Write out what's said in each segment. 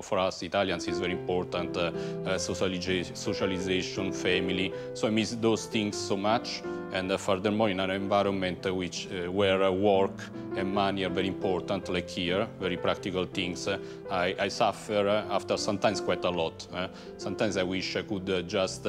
For us Italians, it's very important socialization, family. So I miss those things so much. And furthermore, in an environment where work and money are very important, like here, very practical things, I suffer after sometimes quite a lot. Sometimes I wish I could just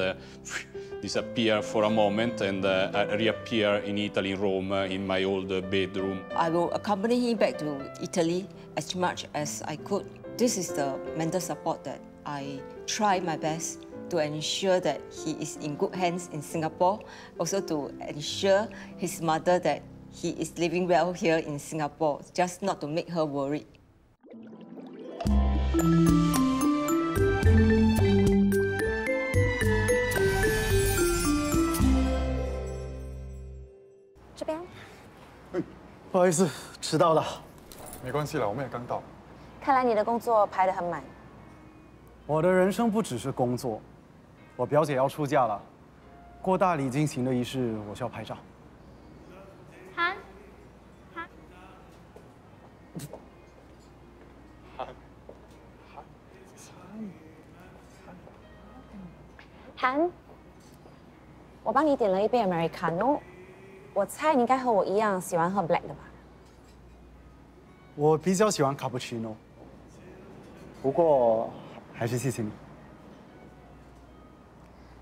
disappear for a moment and reappear in Italy, in Rome, in my old bedroom. I will accompany him back to Italy as much as I could. This is the mental support that I try my best to ensure that he is in good hands in Singapore, also to ensure his mother that he is living well here in Singapore, just not to make her worried. 这边。不好意思，迟到了。没关系了，我们也刚到。看来你的工作排得很满。我的人生不只是工作，我表姐要出嫁了，过大礼进行的仪式，我需要拍照。韩，韩，我帮你点了一杯 Americano， 我猜你应该和我一样喜欢喝 black 的吧？我比较喜欢 cappuccino， 不过还是谢谢你。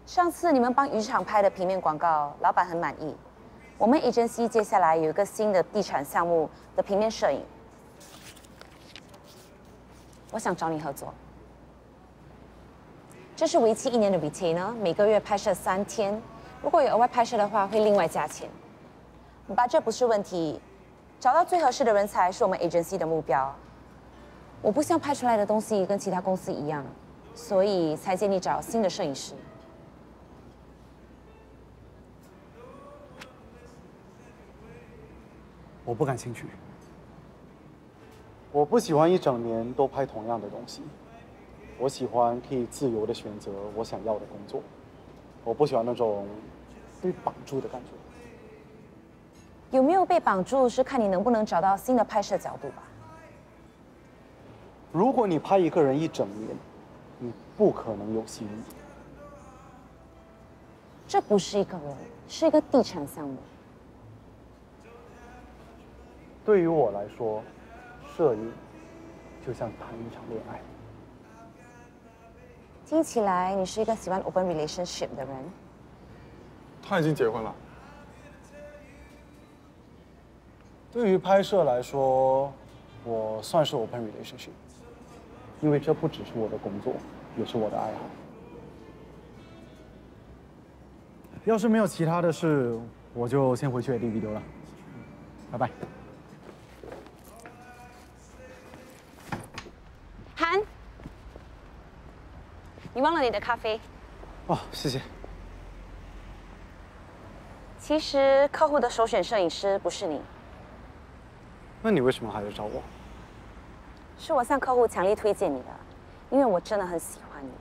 上次你们帮渔场拍的平面广告，老板很满意。我们 agency 接下来有一个新的地产项目的平面摄影，我想找你合作。这是为期1年的 retainer， 每个月拍摄3天，如果有额外拍摄的话，会另外加钱。budget 不是问题，找到最合适的人才是我们 agency 的目标。我不想拍出来的东西跟其他公司一样，所以才建议找新的摄影师。我不感兴趣。我不喜欢一整年都拍同样的东西。我喜欢可以自由的选择我想要的工作。我不喜欢那种被绑住的感觉。有没有被绑住是看你能不能找到新的拍摄角度吧。如果你拍一个人一整年，你不可能有新意。这不是一个人，是一个地产项目。对于我来说，摄影就像谈一场恋爱。听起来你是一个喜欢 open relationship 的人。他已经结婚了。对于拍摄来说，我算是 open relationship， 因为这不只是我的工作，也是我的爱好。要是没有其他的事，我就先回去 edit video 了。拜拜。韩，你忘了你的咖啡。哦，谢谢。其实客户的首选摄影师不是你，那你为什么还要找我？是我向客户强力推荐你的，因为我真的很喜欢你。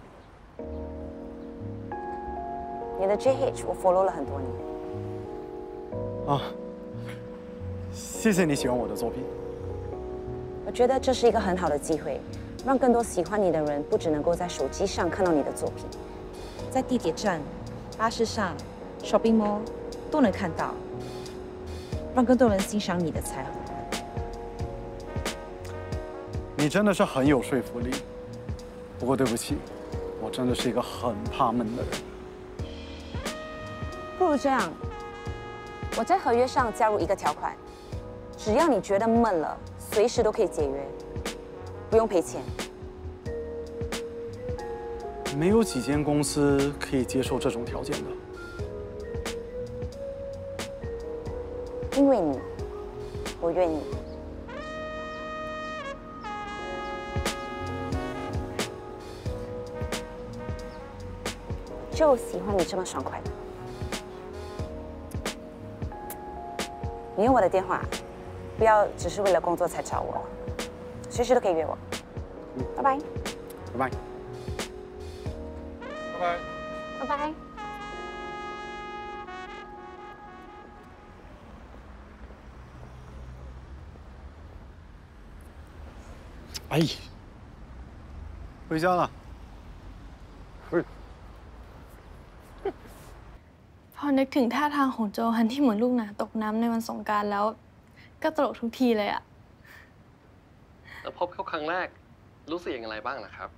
你的 JH 我 follow 了很多年。啊，谢谢你喜欢我的作品。我觉得这是一个很好的机会，让更多喜欢你的人不只能够在手机上看到你的作品，在地铁站、巴士上、shopping mall 都能看到，让更多人欣赏你的才华。你真的是很有说服力，不过对不起，我真的是一个很怕闷的人。不如这样，我在合约上加入一个条款，只要你觉得闷了，随时都可以解约，不用赔钱。没有几间公司可以接受这种条件的。因为你，我愿意。就喜欢你这么爽快的。你有我的电话，不要只是为了工作才找我，随时都可以约我。拜拜。拜拜。拜拜。拜拜。哎，回家了。不是， พอนึกถึงท่าทางของโจฮันที่เหมือนลูกหนาตกน้ำในวันสงกรานต์แล้วก็ตลกทุกทีเลยอะ แล้วพบเขาครั้งแรกรู้สึกอย่างไรบ้างล่ะครับ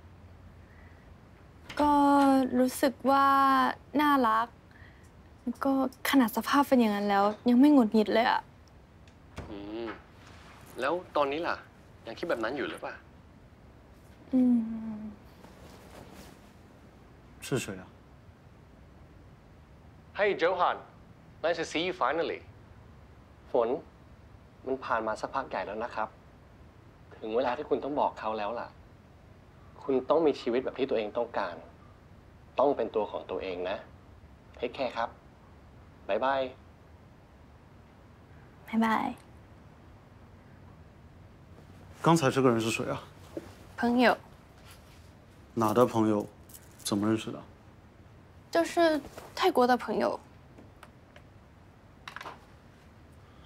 ก็รู้สึกว่าน่ารักก็ขนาดสภาพเป็นอย่างนั้นแล้วยังไม่หงุดหงิดเลยอะ แล้วตอนนี้ล่ะยังคิดแบบนั้นอยู่หรือเปล่า 是谁啊？ Hey Johan nice to see you finally ฝนมันผ่านมาสักพักใหญ่แล้วนะครับ ถึงเวลาที่คุณต้องบอกเขาแล้วล่ะ คุณต้องมีชีวิตแบบที่ตัวเองต้องการ ต้องเป็นตัวของตัวเองนะเทคแคร์ครับบ๊ายบาย บ๊ายบาย 刚才这个人是谁啊？朋友哪的朋友？怎么认识的？就是泰国的朋友。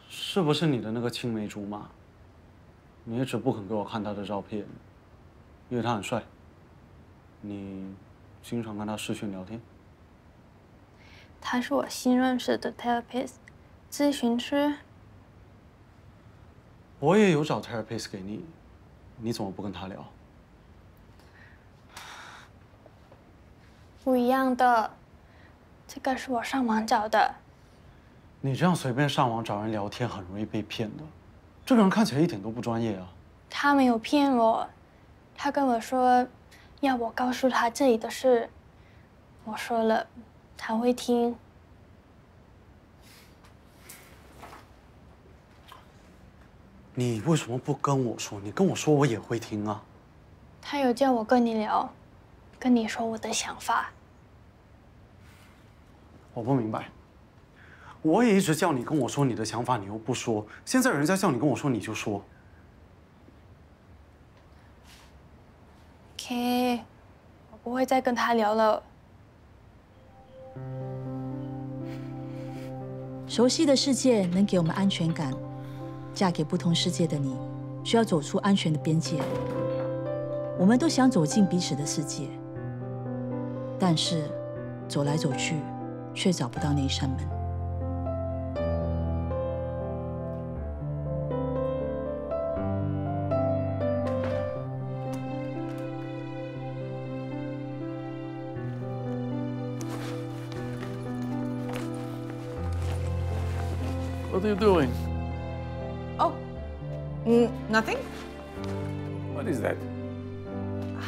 是不是你的那个青梅竹马？你一直不肯给我看他的照片，因为他很帅。你经常跟他视讯聊天。他是我新认识的 therapist， 咨询师。我也有找 therapist 给你，你怎么不跟他聊？ 不一样的，这个是我上网找的。你这样随便上网找人聊天，很容易被骗的。这个人看起来一点都不专业啊。他没有骗我，他跟我说要我告诉他这里的事，我说了，他会听。你为什么不跟我说？你跟我说，我也会听啊。他有叫我跟你聊，跟你说我的想法。我不明白。我也一直叫你跟我说你的想法，你又不说。现在人家叫你跟我说，你就说。OK， 我不会再跟他聊了。熟悉的世界能给我们安全感，嫁给不同世界的你，需要走出安全的边界。我们都想走进彼此的世界，但是走来走去，却找不到那一扇门。 What are you doing? Oh, nothing. What is that? I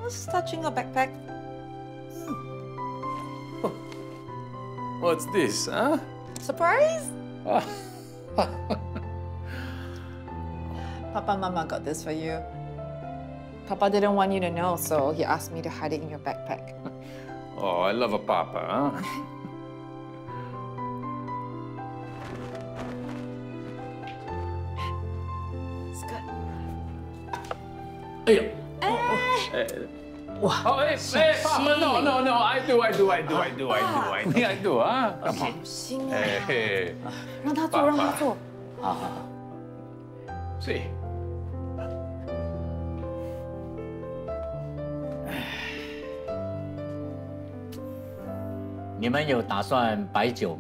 was touching your backpack. What's this, huh? Surprise! Papa and Mama got this for you. Papa didn't want you to know, so he asked me to hide it in your backpack. Oh, I love a papa, huh? It's good. Hey. Wow. Oh, hey, Papa, no, I do, huh? Come on. Hey. 让他做，让他做。好。See. 你们有打算摆酒？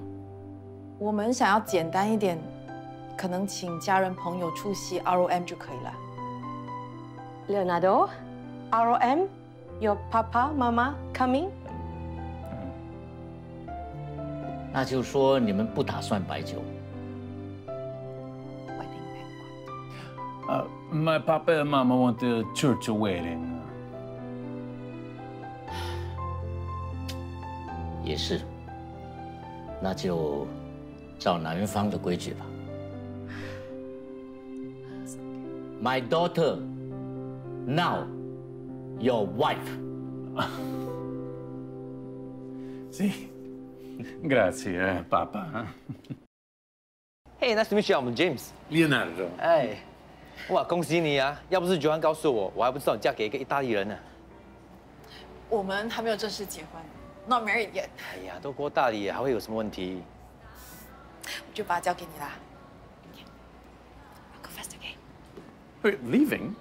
我们想要简单一点，可能请家人朋友出席 ROM 就可以了。Leonardo, ROM, your papa, mama coming? 那就说你们不打算摆酒。 My papa and mama want a church wedding. 也是，那就照男方的规矩吧。My daughter, now your wife. Sì. Grazie, Papa. Hey, nice to meet you. I'm James. Leonardo. 哎，哇，恭喜你啊！要不是Joan告诉我，我还不知道你嫁给一个意大利人呢。我们还没有正式结婚 ，not married yet。哎呀，都过大礼，还会有什么问题？我就把它交给你啦。I'll go first, okay? Wait, leaving?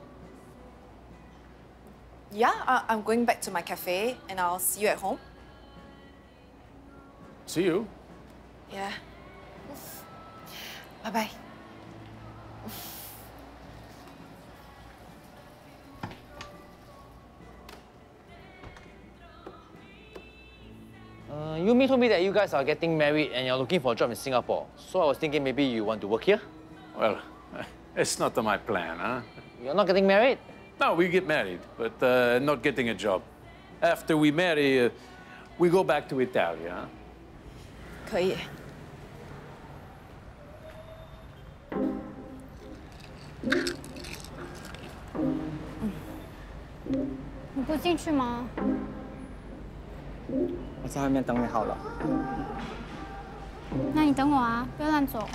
Yeah, I'm going back to my cafe, and I'll see you at home. See you. Yeah. Bye bye. Yumi told me that you guys are getting married and you're looking for a job in Singapore. So I was thinking maybe you want to work here? Well, it's not my plan, huh? You're not getting married? No, we get married, but not getting a job. After we marry, we go back to Italy, huh? 可以。你不进去吗？我在外面等你好了。那你等我啊，不要乱走。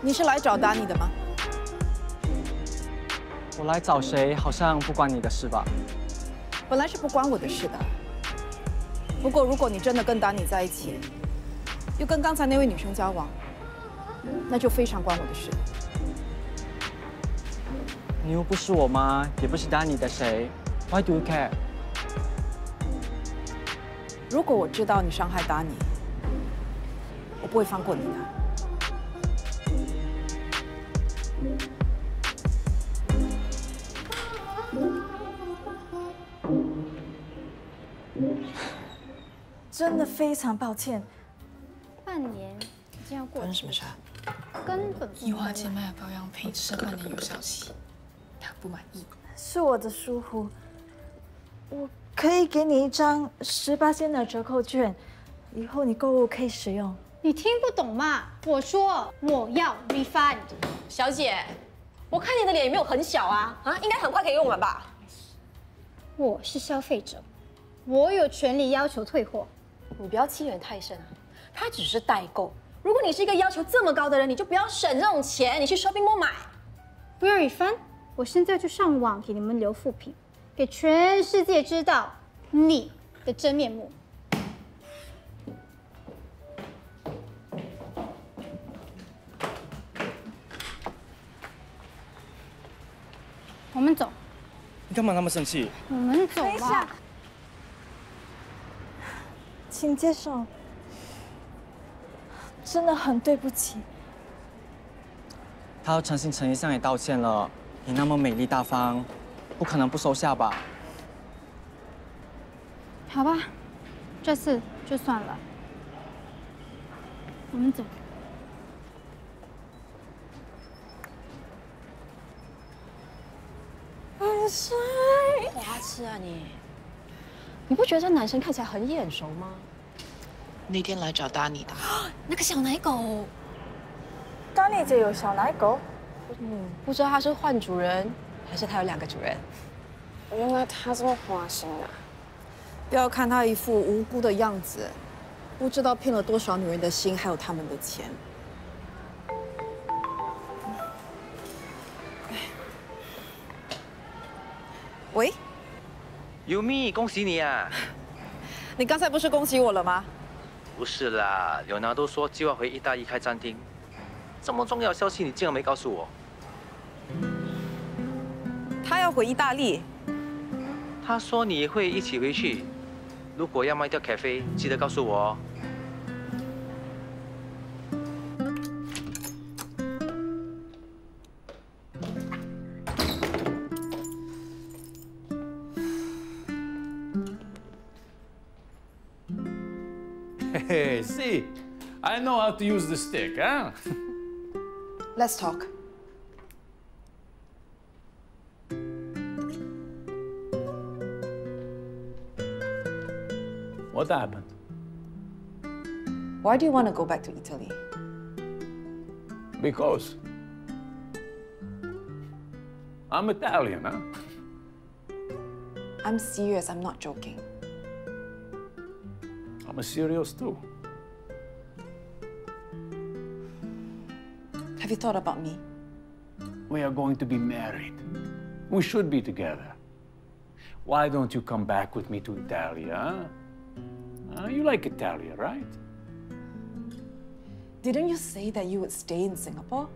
你是来找达尼的吗？我来找谁好像不关你的事吧？本来是不关我的事的。不过如果你真的跟达尼在一起，又跟刚才那位女生交往，那就非常关我的事。你又不是我妈，也不是达尼的谁 ，Why do you care？ 如果我知道你伤害达尼，我不会放过你的。 真的非常抱歉，半年已经要过，关什么事？根本不易华健卖保养品剩半年有效期，他不满意。是我的疏忽。我可以给你一张18%的折扣券，以后你购物可以使用。你听不懂嘛？我说我要 refund。小姐，我看你的脸也没有很小啊，应该很快可以用完吧？我是消费者，我有权利要求退货。 你不要欺人太甚啊！它只是代购。如果你是一个要求这么高的人，你就不要省这种钱，你去 shopping mall 买。不要refund，我现在就上网给你们留负评，给全世界知道你的真面目。我们走。你干嘛那么生气？我们走吧。 请接受，真的很对不起。他都诚心诚意向你道歉了，你那么美丽大方，不可能不收下吧？好吧，这次就算了。我们走。很帅，花痴啊你！ 你不觉得这男生看起来很眼熟吗？那天来找达尼的，那个小奶狗。达尼姐有小奶狗？不知道他是换主人，还是他有2个主人。原来他这么花心啊！不要看他一副无辜的样子，不知道骗了多少女人的心，还有他们的钱。喂。 Yumi， 恭喜你啊！你刚才不是恭喜我了吗？不是啦，柳拿都说计划回意大利开餐厅，这么重要的消息你竟然没告诉我。他要回意大利。他说你会一起回去，如果要卖掉咖啡，记得告诉我哦。 Hey, see, I know how to use the stick, huh? Let's talk. What happened? Why do you want to go back to Italy? Because I'm Italian, huh? I'm serious, I'm not joking. I'm serious too. Have you thought about me? We are going to be married. We should be together. Why don't you come back with me to Italy, huh? You like Italy, right? Didn't you say that you would stay in Singapore?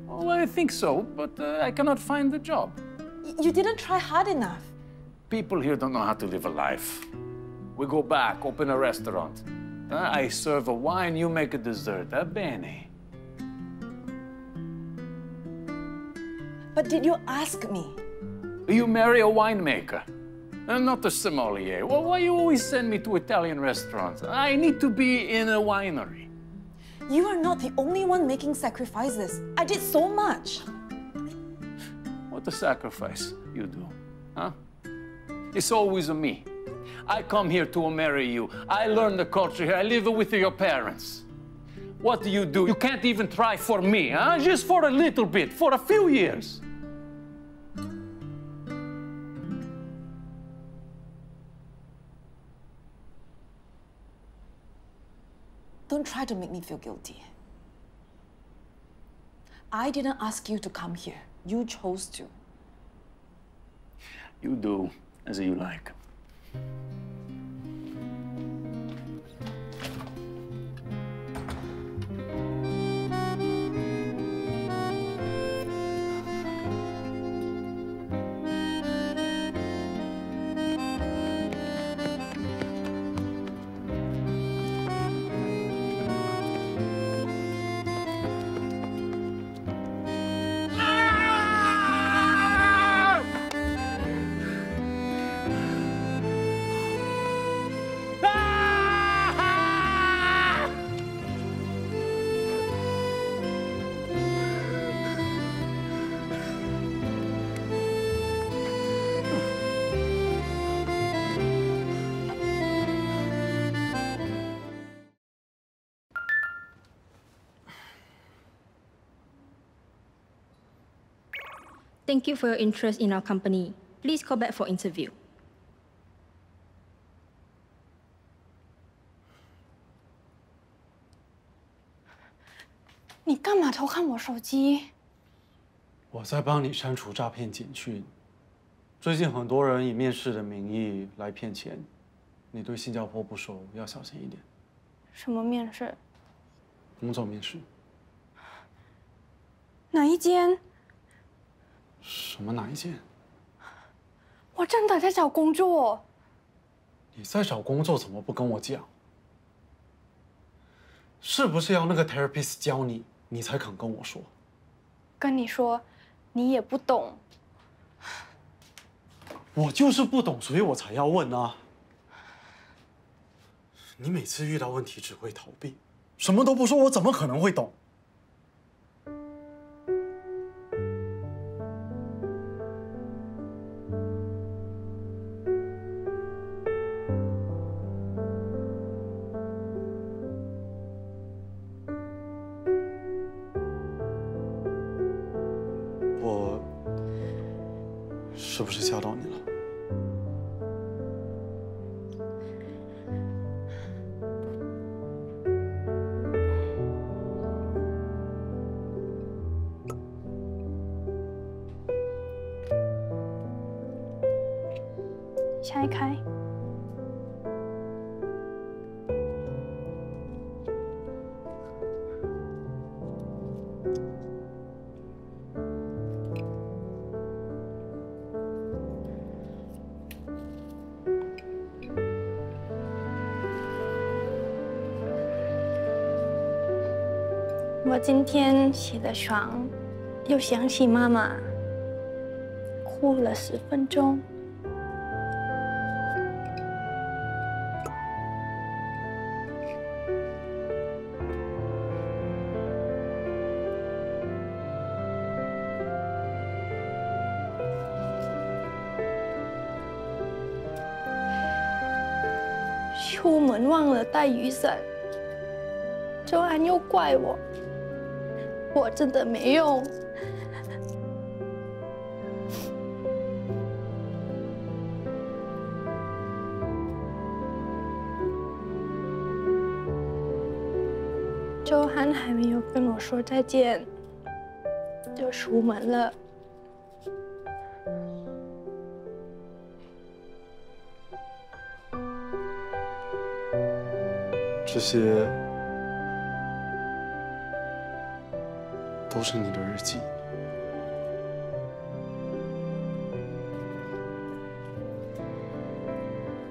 Well, I think so, but I cannot find the job. You didn't try hard enough. People here don't know how to live a life. We go back, open a restaurant. I serve a wine, you make a dessert. Bene. But did you ask me? You marry a winemaker, and not a sommelier. Well, why you always send me to Italian restaurants? I need to be in a winery. You are not the only one making sacrifices. I did so much. What a sacrifice you do, huh? It's always a me. I come here to marry you. I learn the culture here. I live with your parents. What do? You can't even try for me, huh? Just for a little bit, for a few years. Don't try to make me feel guilty. I didn't ask you to come here. You chose to. You do as you like. Thank you for your interest in our company. Please call back for interview. 你干嘛偷看我手机？我在帮你删除诈骗简讯。最近很多人以面试的名义来骗钱，你对新加坡不熟，要小心一点。什么面试？工作面试。哪一间？什么哪一间？我真的在找工作。你在找工作怎么不跟我讲？是不是要那个 therapist 教你，你才肯跟我说？跟你说，你也不懂。我就是不懂，所以我才要问啊。你每次遇到问题只会逃避，什么都不说，我怎么可能会懂？我是不是吓到你了？ 拆开。我今天起了床，又想起妈妈，哭了10分钟。 出门忘了带雨伞，周安又怪我，我真的没用。周安还没有跟我说再见，就出门了。这些都是你的日记。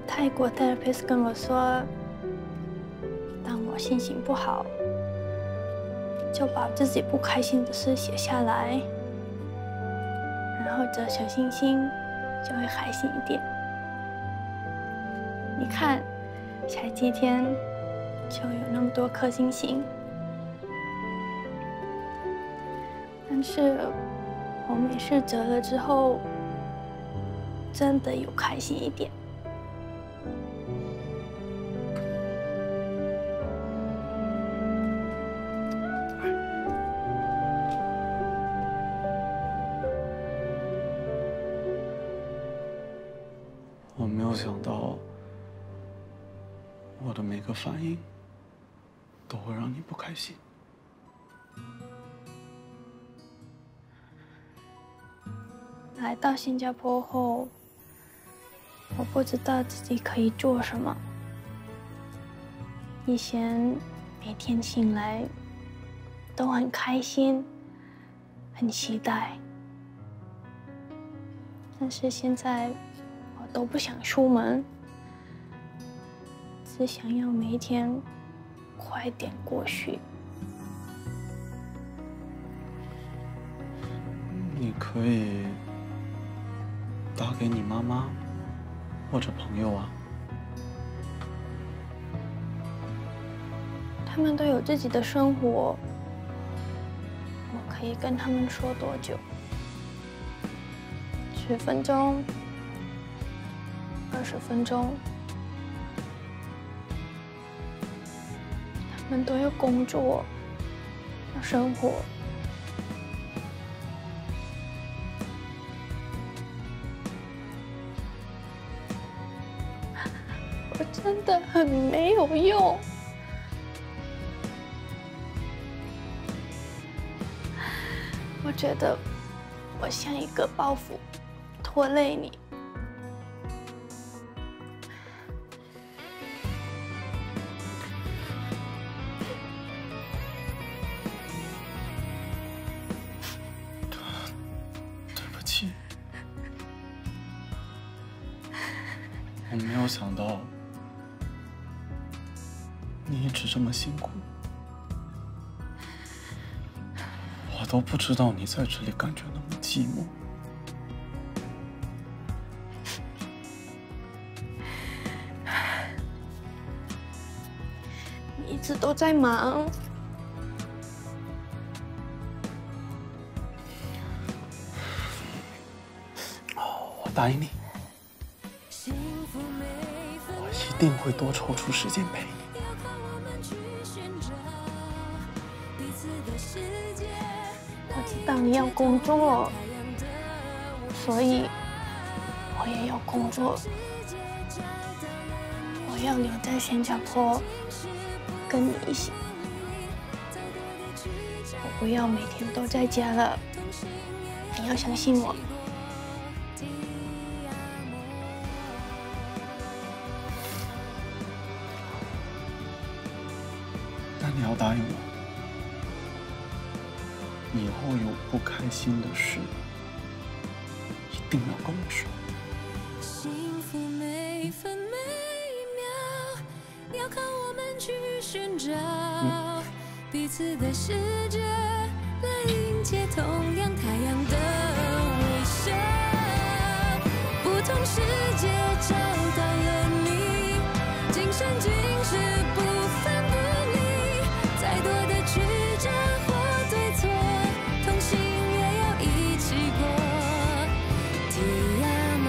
泰国 therapist 跟我说，当我心情不好，就把自己不开心的事写下来，然后折小星星，就会开心一点。你看，才几天就有那么多颗星星，但是我没事折了之后，真的有开心一点。我没有想到，我的每个反应都会让你不开心。来到新加坡后，我不知道自己可以做什么。以前每天醒来都很开心，很期待，但是现在我都不想出门，只想要每一天快点过去。你可以打给你妈妈或者朋友啊。他们都有自己的生活，我可以跟他们说多久？10分钟、20分钟。他们都有工作，有生活。我真的很没有用。我觉得我像一个包袱，拖累你。对不起，我没有想到你一直这么辛苦。我都不知道你在这里感觉那么寂寞。你一直都在忙。我答应你，我一定会多抽出时间陪你。我知道你要工作，所以我也要工作。我要留在新加坡，跟你一起。我不要每天都在家了，你要相信我。那你要答应我，以后有不开心的事，一定要跟我说。幸福每分每秒，要靠我们去寻找彼此的世界，来迎接同样太阳的微笑。不同世界找到了你，今生今世不分不离，再多的曲折或对错，同心也要一起过。Ti amo。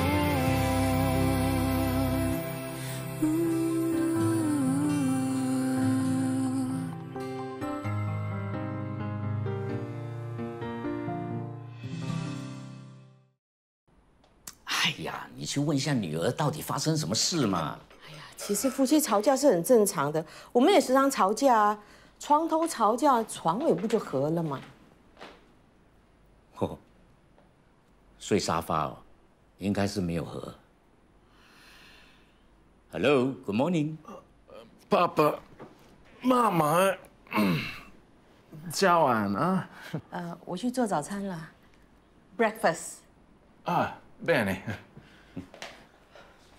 哎呀，你去问一下女儿到底发生什么事嘛？其实夫妻吵架是很正常的，我们也时常吵架啊。床头吵架，床尾不就和了吗？哦，睡沙发哦，应该是没有和。Hello, good morning。爸爸，妈妈，早安啊。我去做早餐了 ，breakfast。啊 ，bene。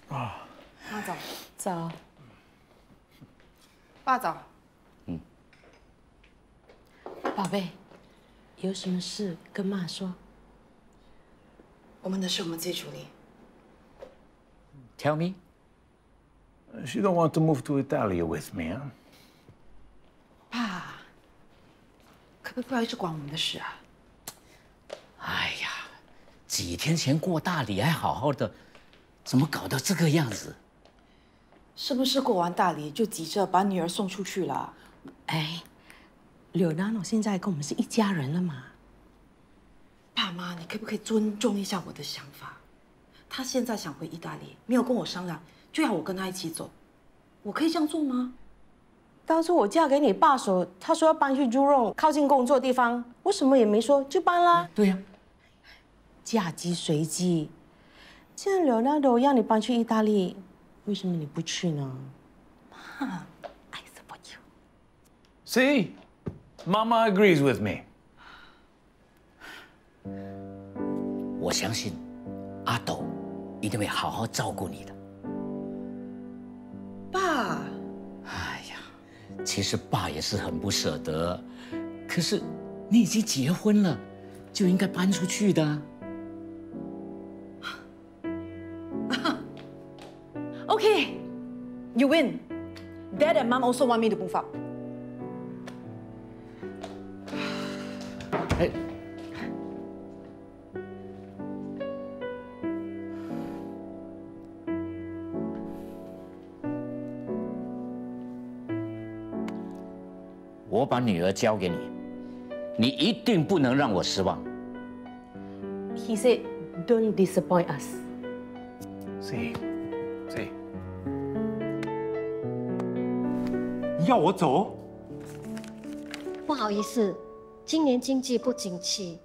啊，妈早。早。爸早。宝贝，有什么事跟妈说。我们的事我们自己处理。Tell me. She don't want to move to Italy with me, huh? 爸，可不可以不要一直管我们的事啊？哎呀，几天前过大礼还好好的，怎么搞到这个样子？是不是过完大礼就急着把女儿送出去了？哎，Leonardo现在跟我们是一家人了嘛？爸妈，你可不可以尊重一下我的想法？他现在想回意大利，没有跟我商量，就要我跟他一起走，我可以这样做吗？当初我嫁给你爸时，他说要搬去猪肉靠近工作的地方，我什么也没说就搬啦。对呀，嫁鸡随鸡。既然 Leonardo 要你搬去意大利，为什么你不去呢？妈 ，I support you. See, Mama agrees with me. 我相信阿斗一定会好好照顾你的。爸，哎呀，其实爸也是很不舍得，可是你已经结婚了，就应该搬出去的。Okay, you win. Dad and Mom also want me to move up. 哎。我把女儿交给你，你一定不能让我失望。He said, "Don't disappoint us." See. 你要我走？不好意思，今年经济不景气，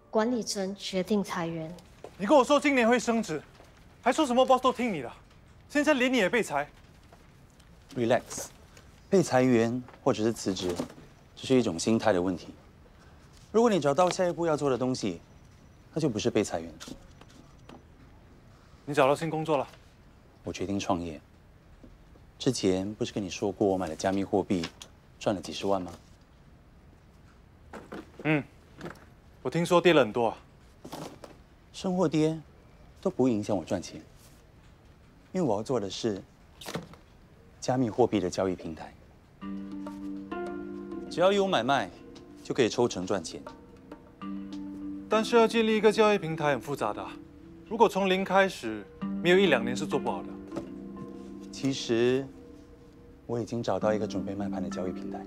管理层决定裁员。你跟我说今年会升职，还说什么 boss 都听你的，现在连你也被裁。Relax， 被裁员或者是辞职，只是一种心态的问题。如果你找到下一步要做的东西，那就不是被裁员。你找到新工作了？我决定创业。之前不是跟你说过我买了加密货币，赚了几十万吗？我听说跌了很多啊。升或跌都不会影响我赚钱，因为我要做的是加密货币的交易平台，只要有买卖就可以抽成赚钱。但是要建立一个交易平台很复杂的，如果从零开始，没有1-2年是做不好的。其实我已经找到一个准备卖盘的交易平台，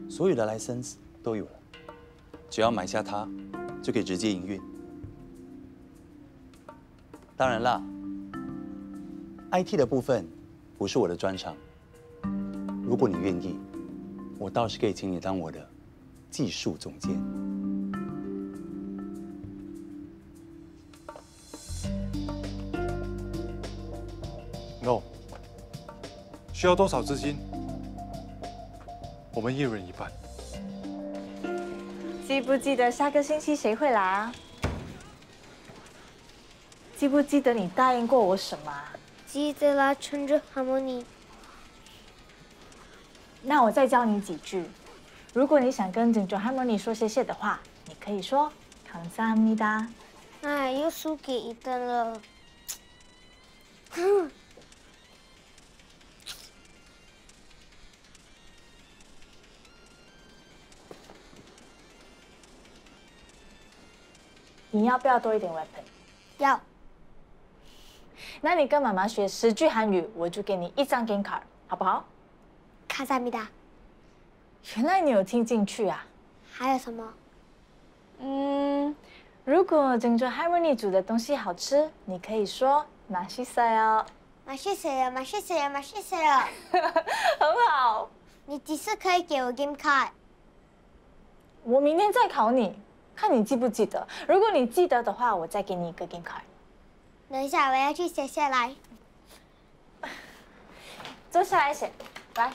所有的 license 都有了，只要买下它，就可以直接营运。当然啦 ，IT 的部分不是我的专长。如果你愿意，我倒是可以请你当我的技术总监。No。需要多少资金？我们一人一半。记不记得下个星期谁会来啊？记不记得你答应过我什么啊？记得啦，乘着 harmony。那我再教你几句。如果你想跟整卓 harmony 说谢谢的话，你可以说감사합니다。哎，又输给伊登了。你要不要多一点 weapon？ 要。那你跟妈妈学10句韩语，我就给你1张 game card， 好不好？감사합니다。原来你有听进去啊。还有什么？如果整卓 harmony 煮的东西好吃，你可以说맛있어요。맛있어요，맛있어요，맛있어요。很好。你几时可以给我 game card？ 我明天再考你。看你记不记得，如果你记得的话，我再给你一个 game card。等一下，我要去写下来。坐下来写，来。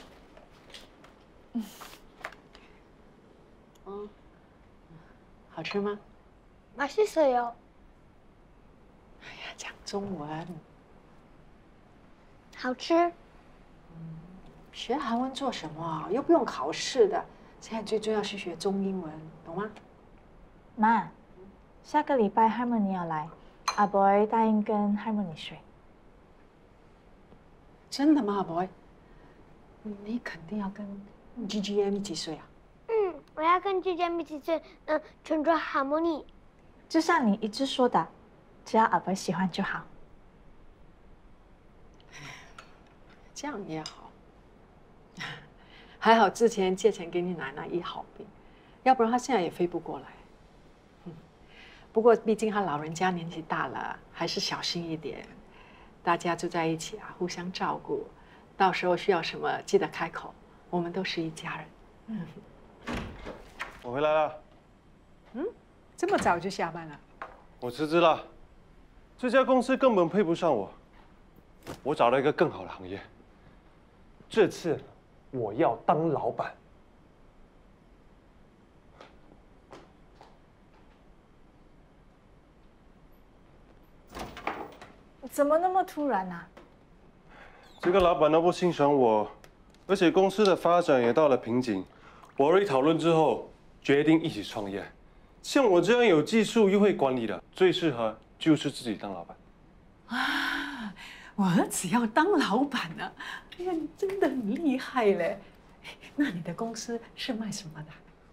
好吃吗？ 맛있어요. 哎呀，讲中文。好吃。学韩文做什么？又不用考试的。现在最重要是学中英文，懂吗？妈，下个礼拜 Harmony 要来，阿 boy 答应跟 Harmony 睡。真的吗，阿 boy？你肯定要跟 GGM 一起睡啊？我要跟 GGM 一起睡，乘着 Harmony。就像你一直说的，只要阿 boy 喜欢就好。这样也好。还好之前借钱给你奶奶医好病，要不然她现在也飞不过来。不过毕竟她老人家年纪大了，还是小心一点。大家住在一起啊，互相照顾，到时候需要什么记得开口，我们都是一家人。我回来了。这么早就下班了？我辞职了，这家公司根本配不上我，我找到一个更好的行业。这次我要当老板。怎么那么突然啊？这个老板都不欣赏我，而且公司的发展也到了瓶颈。我和你讨论之后，决定一起创业。像我这样有技术又会管理的，最适合就是自己当老板。啊，我儿子要当老板呢！哎呀，你真的很厉害嘞！那你的公司是卖什么的？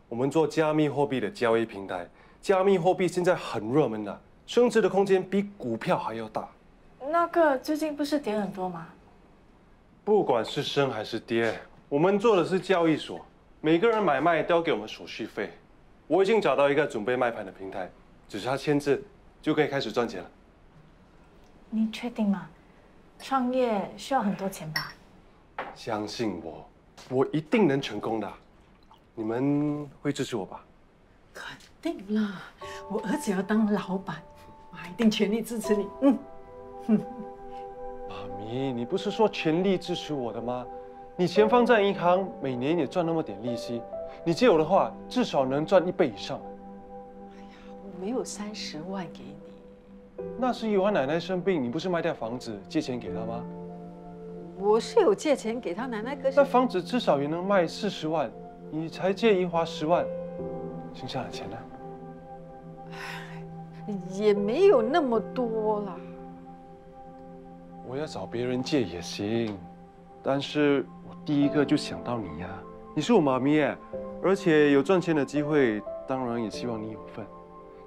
我们做加密货币的交易平台，加密货币现在很热门的，升值的空间比股票还要大。那个最近不是跌很多吗？不管是升还是跌，我们做的是交易所，每个人买卖都要给我们手续费。我已经找到一个准备卖盘的平台，只是他签字就可以开始赚钱了。你确定吗？创业需要很多钱吧？相信我，我一定能成功的。你们会支持我吧？肯定啦，我儿子要当老板，我一定全力支持你。妈咪，你不是说全力支持我的吗？你钱放在银行，每年也赚那么点利息，你借我的话，至少能赚1倍以上。我没有30万给你。那是怡华奶奶生病，你不是卖掉房子借钱给她吗？我是有借钱给他奶奶，可是那房子至少也能卖40万，你才借怡华10万，剩下的钱呢？也没有那么多啦。我要找别人借也行，但是我第一个就想到你呀，你是我妈咪耶，而且有赚钱的机会，当然也希望你有份。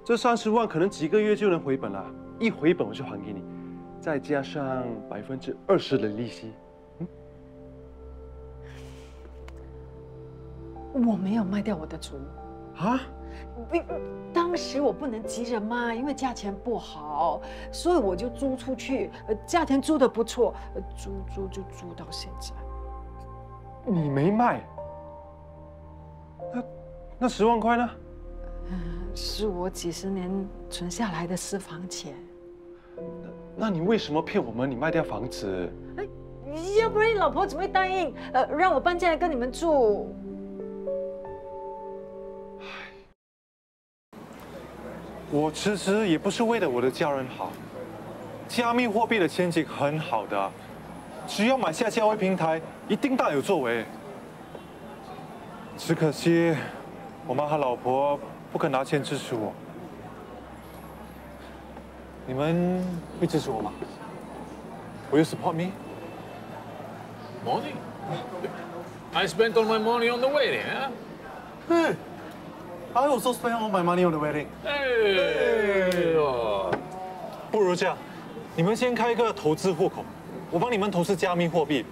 这30万可能几个月就能回本了，一回本我就还给你，再加上20%的利息。我没有卖掉我的猪啊！当时我不能急着卖，因为价钱不好，所以我就租出去，价钱租得不错，租就租到现在。你没卖？那10万块呢？是我几10年存下来的私房钱。那你为什么骗我们？你卖掉房子？要不然你老婆怎么会答应让我搬进来跟你们住？我辞职也不是为了我的家人好，加密货币的前景很好的，只要买下交易平台，一定大有作为。只可惜，我妈和老婆不肯拿钱支持我。你们会支持我吗？Will you support me? Money? I spent all my money on the wedding, huh? Hey, I also spent all my money on the wedding. Hey. 不如这样，你们先开一个投资户口，我帮你们投资加密货币，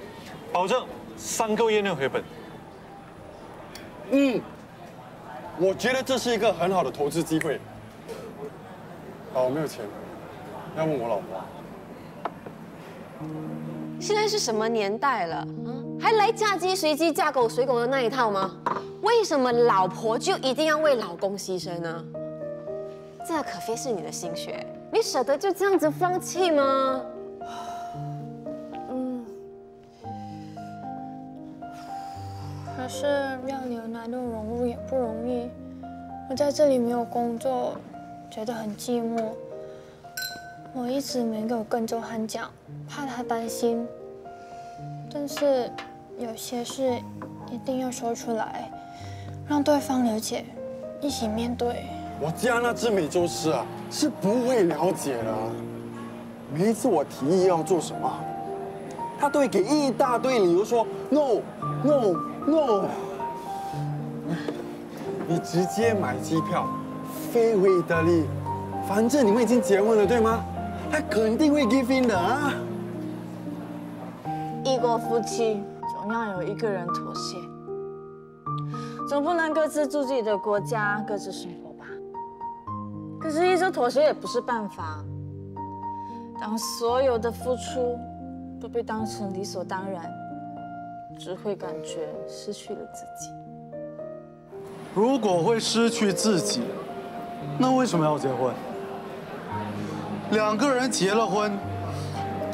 保证3个月内回本。我觉得这是一个很好的投资机会。好，我没有钱，要问我老婆。现在是什么年代了？还来嫁鸡随鸡嫁狗随狗的那一套吗？为什么老婆就一定要为老公牺牲呢？这可非是你的心血，你舍得就这样子放弃吗？是要刘南都融入也不容易。我在这里没有工作，觉得很寂寞。我一直没有跟周涵讲，怕他担心。但是有些事一定要说出来，让对方了解，一起面对。我家那只美洲狮啊，是不会了解的。每一次我提议要做什么，他都会给一大堆理由说 no no no。你直接买机票飞回意大利，反正你们已经结婚了，对吗？他肯定会 give in 的啊。异国夫妻总要有一个人妥协，总不能各自住自己的国家，各自生活吧。可是，一直妥协也不是办法。当所有的付出都被当成理所当然，只会感觉失去了自己。如果会失去自己，那为什么要结婚？两个人结了婚，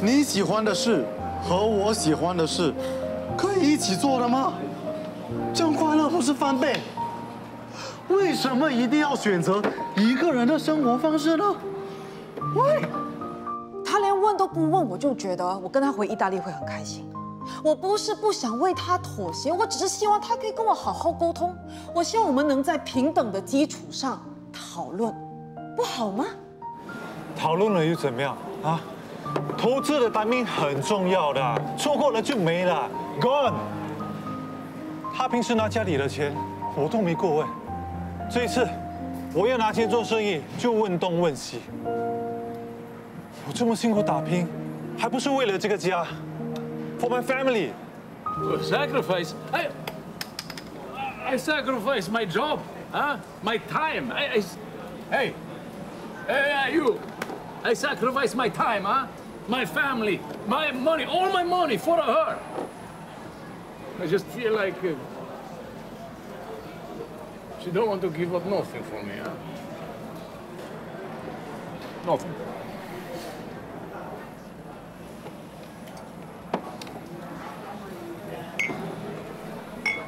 你喜欢的事和我喜欢的事，可以一起做的吗？这样快乐不是翻倍？为什么一定要选择一个人的生活方式呢？他连问都不问，我就觉得我跟他回意大利会很开心。我不是不想为他妥协，我只是希望他可以跟我好好沟通。我希望我们能在平等的基础上讨论，不好吗？讨论了又怎么样啊？投资的timing很重要的，错过了就没了 ，gone。他平时拿家里的钱，我都没过问。这一次，我要拿钱做生意，就问东问西。我这么辛苦打拼，还不是为了这个家 ，for my family。Sacrifice? I sacrifice my job, huh? My time. Hey, you. I sacrifice my time, huh? My family, my money, all my money for her. I just feel like she don't want to give up nothing for me, huh? Nothing.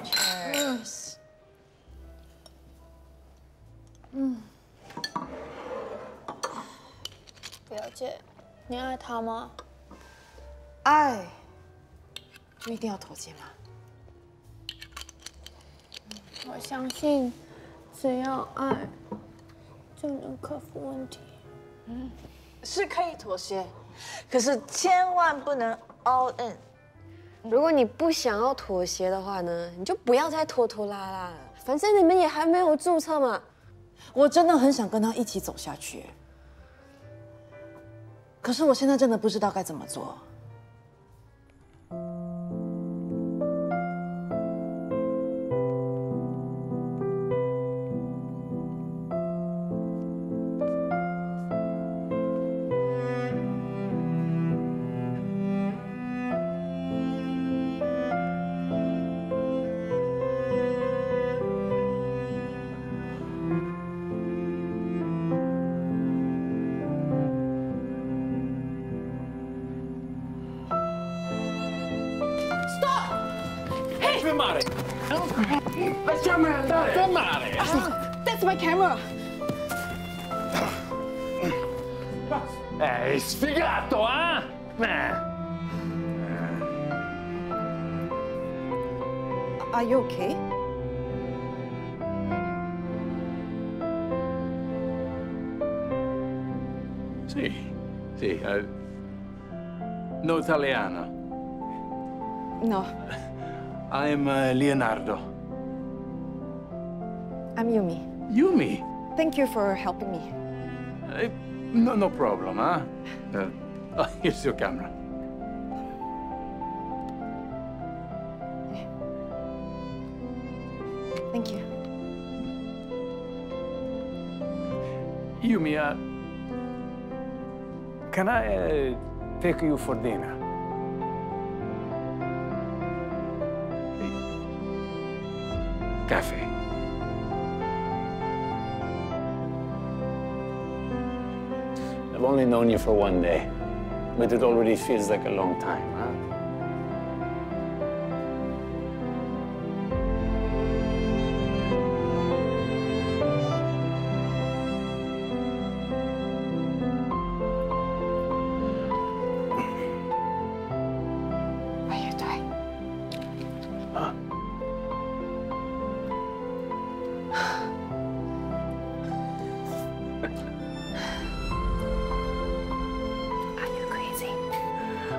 Cheers. 表姐，你爱他吗？爱就一定要妥协吗？我相信，只要爱，就能克服问题。是可以妥协，可是千万不能 all in。如果你不想要妥协的话呢，你就不要再拖拖拉拉了。反正你们也还没有注册嘛。我真的很想跟他一起走下去，可是我现在真的不知道该怎么做。Fermare! Lasciami andare! Fermare! That's my camera! Sfigato, eh? Are you okay? Sì, no italiano. No. I'm Leonardo. I'm Yumi. Yumi? Thank you for helping me. No problem, huh? Here's your camera. Thank you. Yumi, can I take you for dinner? Cafe. I've only known you for one day, but it already feels like a long time, huh?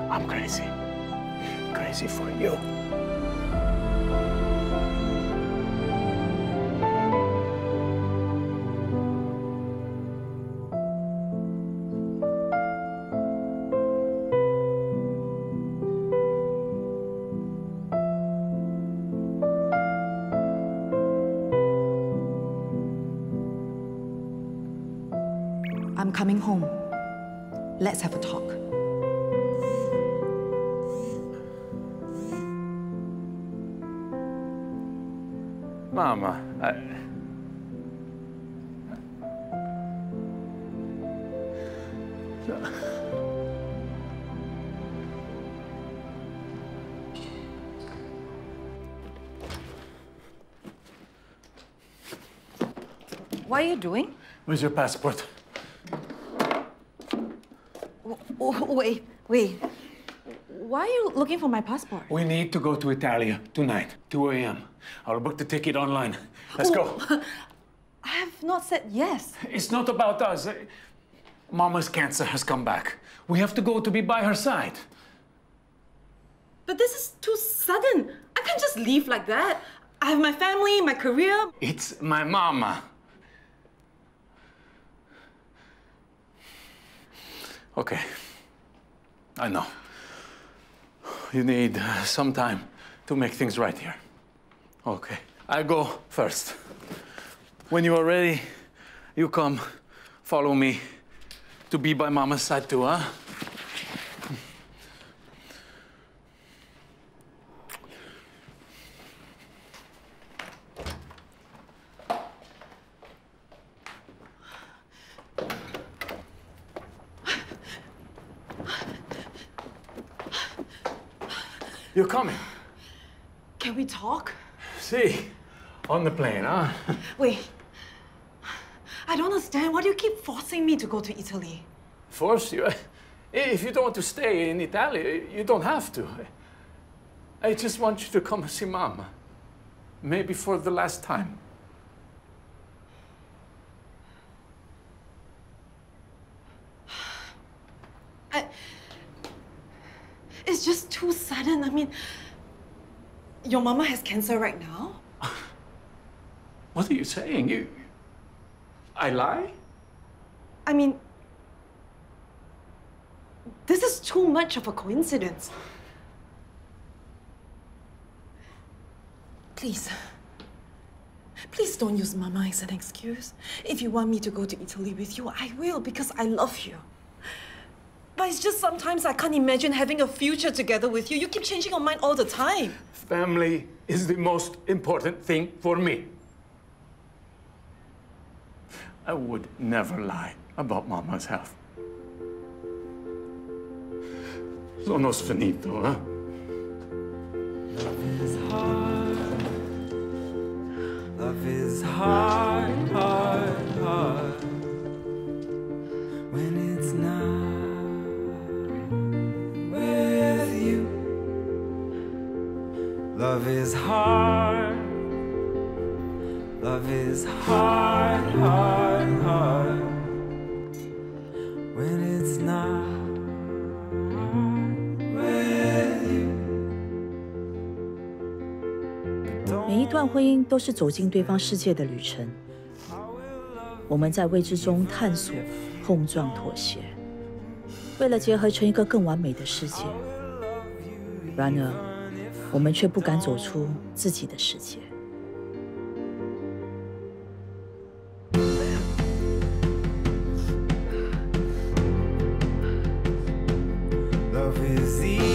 I'm crazy. Crazy for you. I'm coming home. Let's have a talk. Mama, What are you doing? Where's your passport? Wait. Why are you looking for my passport? We need to go to Italia tonight, 2 a.m. I'll book the ticket online. Let's go. I have not said yes. It's not about us. Mama's cancer has come back. We have to go to be by her side. But this is too sudden. I can't just leave like that. I have my family, my career. It's my mama. Okay. I know. You need some time to make things right here. Okay. I go first. When you are ready, you come, follow me to be by Mama's side too, huh? You're coming. Can we talk? See, on the plane, huh? Wait. I don't understand. Why do you keep forcing me to go to Italy? Force you? If you don't want to stay in Italy, you don't have to. I just want you to come and see Mama. Maybe for the last time. It's just too sudden. I mean, your mama has cancer right now? What are you saying? I lie? I mean, this is too much of a coincidence. Please don't use Mama as an excuse. If you want me to go to Italy with you, I will, because I love you. But it's just sometimes I can't imagine having a future together with you. You keep changing your mind all the time. Family is the most important thing for me. I would never lie about Mama's health. Sono finito, huh? Love is hard. Love is hard, hard, hard. When it's not with you. Love is hard. Love is hard, hard, hard. When it's not with you. 每一段婚姻都是走进对方世界的旅程。我们在未知中探索、碰撞、妥协，为了结合成一个更完美的世界。然而，我们却不敢走出自己的世界。Love is easy.